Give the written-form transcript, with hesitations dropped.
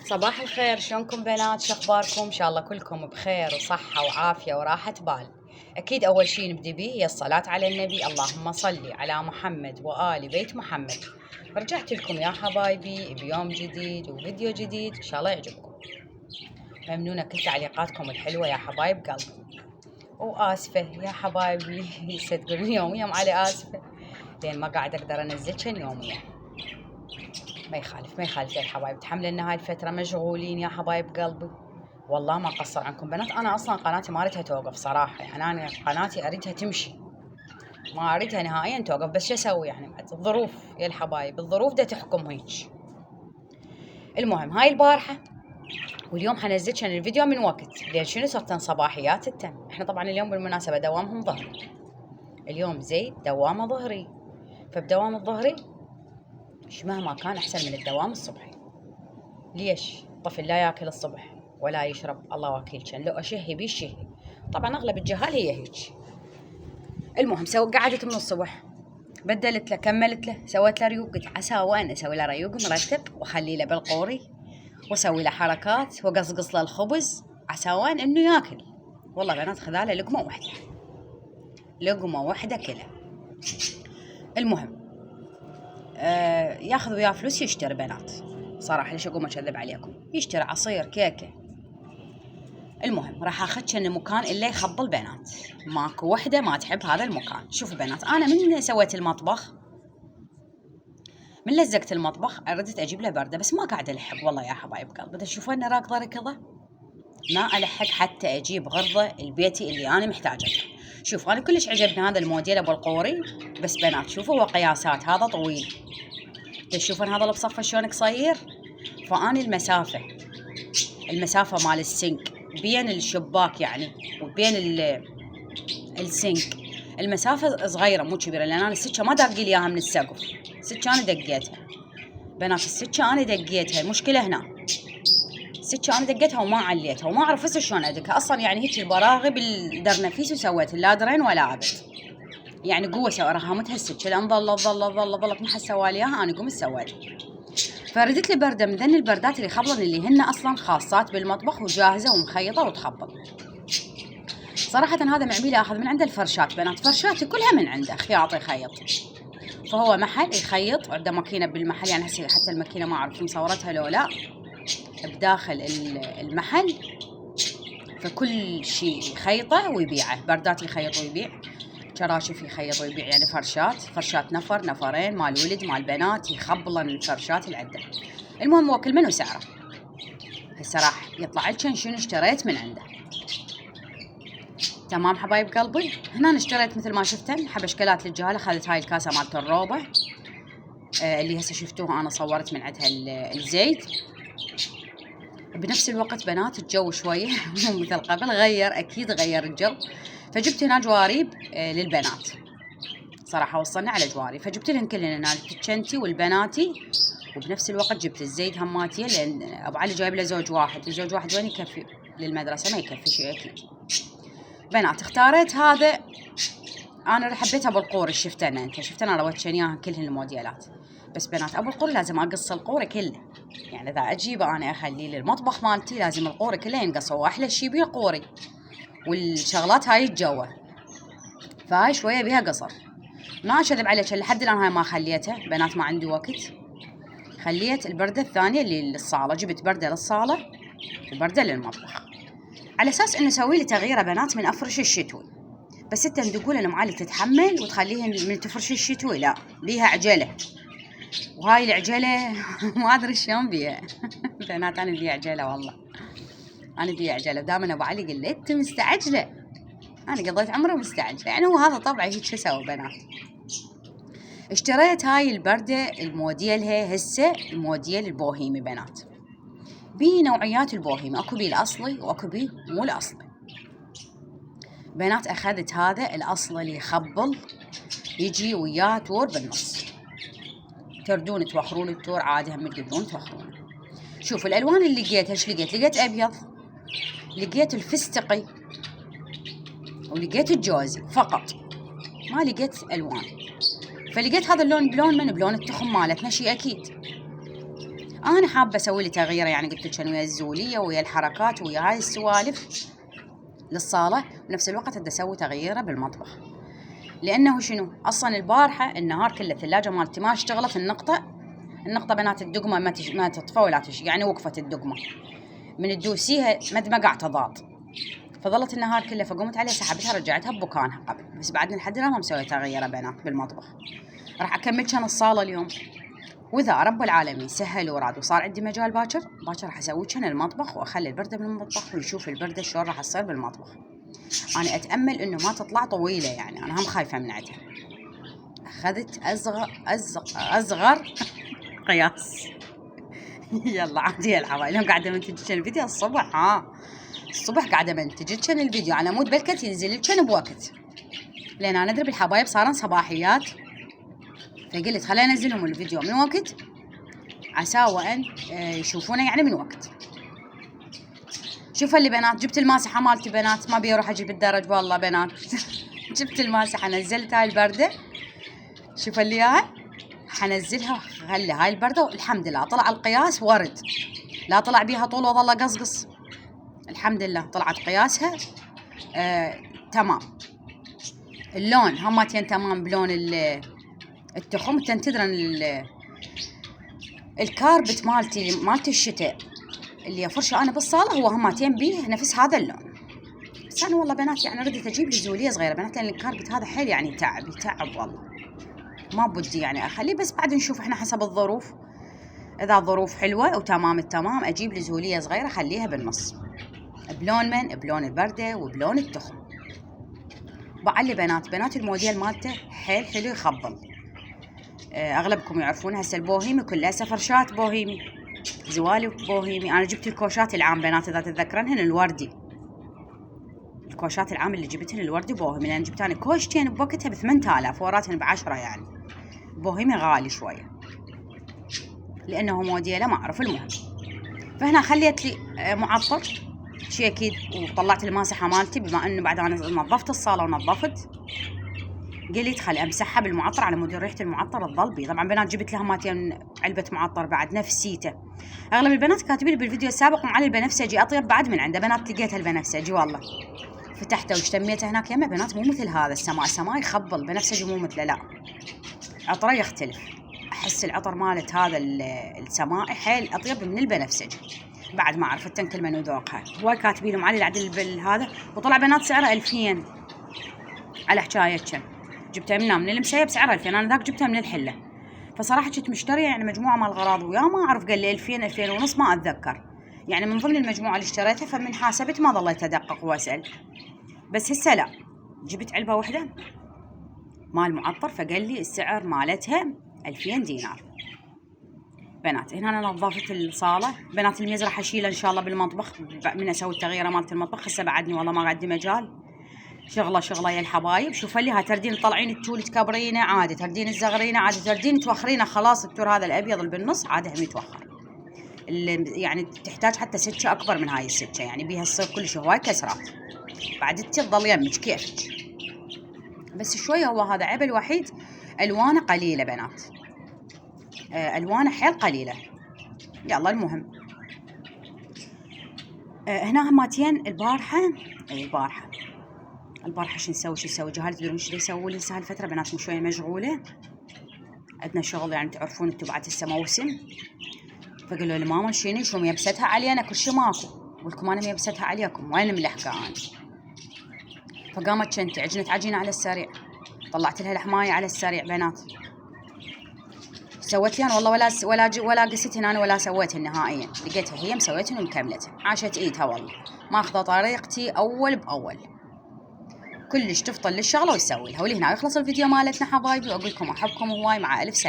صباح الخير، شلونكم بنات؟ شخباركم؟ ان شاء الله كلكم بخير وصحة وعافية وراحة بال. اكيد اول شي نبدي به هي الصلاة على النبي، اللهم صل على محمد وآل بيت محمد. رجعت لكم يا حبايبي بيوم جديد وفيديو جديد، ان شاء الله يعجبكم. ممنونة كل تعليقاتكم الحلوة يا حبايب قلبي. وآسفة يا حبايبي هسه تقولون يوميا علي آسفة لأن ما قاعد أقدر أنزل كان يوميا. ما يخالف يا حبايب، تحمل هاي الفترة مشغولين يا حبايب قلبي. والله ما قصر عنكم بنات. أنا أصلا قناتي ما أريدها توقف صراحة، يعني أنا قناتي أريدها تمشي، ما أريدها نهائيا توقف. بس شو أسوي يعني؟ الظروف يا الحبايب، الظروف دا تحكم هيك. المهم هاي البارحة واليوم حنزلكن الفيديو من وقت لأن شنو صرتن صباحيات التم. احنا طبعا اليوم بالمناسبة دوامهم ظهري، اليوم زيد دوامه ظهري، فبدوام الظهري مهما كان أحسن من الدوام الصبحي. ليش؟ الطفل لا ياكل الصبح ولا يشرب، الله وكيل كان لو أشهي بيشهي. طبعا أغلب الجهال هي هيك. المهم قعدت من الصبح، بدلت له، كملت له، سويت له ريوق. قلت عسى وين اسوي له ريوق مرتب واخلي له بالقوري واسوي له حركات وقصقص له الخبز عسى وين انه ياكل. والله بنات خذاله لقمه واحده كلها. المهم ياخذ وياه فلوس يشتري بنات. صراحه ليش اقوم اكذب عليكم؟ يشتري عصير كيكه. المهم راح اخذكن المكان اللي يخبل بنات، ماكو وحده ما تحب هذا المكان. شوفوا بنات، انا من سويت المطبخ، من لزقت المطبخ، اردت اجيب له برده بس ما قاعد الحق. والله يا حبايب قلبي تشوفوني راكضه ركضه، ما الحق حتى اجيب غرضه البيتي اللي انا محتاجتها. شوف انا كلش عجبني هذا الموديل ابو القوري، بس بنات شوفوا هو قياسات، هذا طويل، تشوفون هذا اللي بصفه شلون قصير. فاني المسافه مال السنك بين الشباك يعني وبين السنك المسافه صغيره مو كبيره، لان انا السكه ما داقي لي اياها من السقف. السكه انا دقيتها بنات، السكه انا دقيتها. المشكله هنا السكه انا دقيتها وما عليتها وما اعرف هسه شلون ادقها اصلا. يعني هيك البراغي بالدرنفيس وسويت لا درين ولا ابد، يعني قوه رهمتها السكه لان ظلت ما حد سوى لي اياها، انا قمت سويتها. فردت لي برده من ذن البردات اللي خبلن اللي هن اصلا خاصات بالمطبخ وجاهزه ومخيطه وتخبل. صراحه هذا معميلي اخذ من عنده الفرشات بنات، فرشاتي كلها من عنده خياط يخيط. فهو محل يخيط، عنده ماكينه بالمحل، يعني هسه حتى الماكينه ما اعرف مصورتها لو لا بداخل المحل. فكل شيء يخيطه ويبيعه، بردات يخيط ويبيع، شراشف يخيط ويبيع، يعني فرشات نفر نفرين، مال ولد مال بنات، يخبلن الفرشات اللي عنده. المهم هو كل منو سعره. هسه راح يطلع لكن شنو اشتريت من عنده. تمام حبايب قلبي، هنا اشتريت مثل ما شفتن حبشكلات للجهال. اخذت هاي الكاسه مالت الروبه اللي هسه شفتوها انا صورت من عندها الزيت. بنفس الوقت بنات الجو شويه مو مثل قبل، غير اكيد غير الجو. فجبت هنا جواريب للبنات، صراحه وصلنا على جواري، فجبت لهم كلهن هنا الكنتي والبناتي. وبنفس الوقت جبت الزيت هماتيه لان ابو علي جايب له زوج واحد، الزوج واحد وين يكفي للمدرسه؟ ما يكفي شيء اكيد. بنات اختاريت هذا، انا حبيت ابو القوري. شفتن انا رويت اياها كلهن الموديلات. بس بنات ابو القوري لازم اقص القوري كله، يعني اذا اجيبه انا اخليه للمطبخ مالتي لازم القوري كله ينقص. واحلى شيء بيه القوري والشغلات هاي الجوه، فهاي شويه بيها قصر. ما اكذب عليك لحد الان هاي ما خليتها بنات، ما عندي وقت. خليت البرده الثانيه اللي للصاله، جبت برده للصاله وبرده للمطبخ على اساس انه اسوي لي تغييره بنات من افرش الشتوي. بس انت تقول ان معالي تتحمل وتخليهن من تفرش الشتوي، لا بيها عجله، وهاي العجله ما ادري شلون بيها بنات. انا بيها عجله، والله انا بيها عجله. دائما ابو علي قال لي انت مستعجله، انا قضيت عمري مستعجله، يعني هو هذا طبعي هيك. شو اسوي بنات؟ اشتريت هاي البرده الموديلها هسه الموديل البوهيمي بنات. بي نوعيات البوهيمي، اكو بي الاصلي واكو بي مو الاصلي بنات. اخذت هذا الاصلي اللي يخبل، يجي وياه تور بالنص، تردون توخرون التور عادي، هم تقدرون توخرونه. شوفوا الالوان اللي لقيتها، ايش لقيت؟ لقيت ابيض، لقيت الفستقي، ولقيت الجوزي فقط، ما لقيت الوان. فلقيت هذا اللون بلون من بلون التخم مالتنا شيء اكيد. انا حابه اسوي لي تغييره، يعني قلت لك ويا الزوليه ويا الحركات ويا هاي السوالف للصاله، بنفس الوقت بدي اسوي تغييره بالمطبخ. لانه شنو اصلا البارحه النهار كله الثلاجه مالتي ما اشتغلت، النقطه بنات الدقمه ما تطفى ولا تشي، يعني وقفت الدقمه من تدوسيها مدمقع تضاد، فظلت النهار كله، فقمت عليها سحبتها رجعتها بمكانها قبل، بس بعدني لحد الان ما مسوي تغييره بنات بالمطبخ. راح اكمل كان الصاله اليوم، واذا رب العالمين سهل وراد وصار عندي مجال باكر راح اسوي كان المطبخ واخلي البرده بالمطبخ ونشوف البرده شلون راح تصير بالمطبخ. انا اتامل انه ما تطلع طويله، يعني انا هم خايفه من عندها. اخذت اصغر قياس. يلا عادي الحبايب، اليوم قاعده منتج الفيديو الصبح، الصبح قاعده منتج كان الفيديو على مود بلكت ينزل كان بوقت، لان انا ادري بالحبايب صارن صباحيات، فقلت خليني انزلهم الفيديو من وقت عسى وان يشوفونه يعني من وقت. شوفوا اللي بنات، جبت الماسحه مالتي بنات، ما بي اروح اجيب الدرج والله بنات. جبت الماسحه نزلت هاي البرده، شوفوا اللي هاي حنزلها خلي هاي البرده، والحمد لله طلع القياس ورد، لا طلع بيها طول وظل قصقص، الحمد لله طلعت قياسها تمام. اللون همتين تمام بلون التخم. تدرن الكاربت مالتي الشتاء اللي افرشه انا بالصاله هو همتين بيه نفس هذا اللون. بس انا والله بنات يعني ردت اجيب لي زوليه صغيره بنات، لان الكاربت هذا حيل يعني يتعب والله، ما بدي يعني اخليه، بس بعد نشوف احنا حسب الظروف، اذا الظروف حلوه وتمام التمام اجيب لي زوليه صغيره اخليها بالنص بلون البرده وبلون التخم. بعلي بنات الموديل مالته حيل حلو يخبل. اغلبكم يعرفون هسه البوهيمي كلها فرشات بوهيمي، زوالي بوهيمي. انا جبت الكوشات العام بنات اذا تتذكرنهن الوردي، الكوشات العام اللي جبتهن الوردي بوهيمي، لان جبت انا كوشتين بوقتها ب 8000 وراتهن ب10، يعني بوهيمي غالي شويه لانه موديله ما اعرف. المهم فهنا خليت لي معطر شي اكيد، وطلعت الماسحه مالتي بما انه بعد انا نظفت الصاله ونظفت، قلت خل امسحها بالمعطر على مود ريحه المعطر تظل بي. طبعا بنات جبت لها ماتين علبه معطر بعد نفسيته. اغلب البنات كاتبين لي بالفيديو السابق على البنفسجي اطيب بعد من عنده، بنات لقيتها البنفسجي والله فتحته واجتميته هناك يمه بنات، مو مثل هذا السماء يخبل، بنفسجي مو مثله، لا عطره يختلف. احس العطر مالت هذا السمائي حيل اطيب من البنفسجي، بعد ما عرفت تنكل من ذوقها. هواي كاتبين لهم على العدل بالهذا، وطلع بنات سعره 2000 على حكايه كم. جبتها من المسيب سعرها 2000، انا ذاك جبتها من الحله، فصراحه كنت مشتريه يعني مجموعه مال اغراض وياه ما اعرف قال لي 2000 ونص ما اتذكر، يعني من ضمن المجموعه اللي اشتريتها، فمن حاسبت ما ضليت ادقق واسال. بس هسه لا، جبت علبه واحده مال معطر فقال لي السعر مالتها 2000 دينار. بنات هنا انا نظفت الصاله بنات، الميز راح اشيله ان شاء الله بالمطبخ من اسوي التغييره مالت المطبخ. هسه بعدني والله ما عندي مجال، شغله يا الحبايب. شوفوا لي هاي تردين تطلعين التول تكبرينه عادي، تردين الزغرينه عادي، تردين توخرينه خلاص. التور هذا الابيض اللي بالنص عادي هم يتوخر، اللي يعني تحتاج حتى سكه اكبر من هاي السكه، يعني بيها تصير كل شيء هواي كسرات، بعد تظل يمك كيفك. بس شويه هو هذا عيب الوحيد، الوانه قليله بنات، الوانه حيل قليله. يلا المهم هنا هماتين البارحه شو نسوي جهال تدرون ايش يسوي لي هسه هالفتره بنات، شويه مشغوله عندنا شغل، يعني تعرفون انتم بعد هسه موسم. فقالوا لي ماما شنو شو ميبستها علينا كل شيء ماكو، ولكم انا ميبستها عليكم وين ملحقه انا. فقامت كنت عجنت عجينه على السريع، طلعت لها لحمايه على السريع بنات، سويت لي انا والله ولا قستهن انا ولا سويتهن نهائيا، لقيتها هي مسويتهن ومكملتهن، عاشت ايدها والله ماخذه طريقتي اول باول، كلش تفطن للشغله وتسوي لها. ولهنا يخلص الفيديو مالتنا حبايبي، واقول لكم احبكم هواي مع الف سلامه.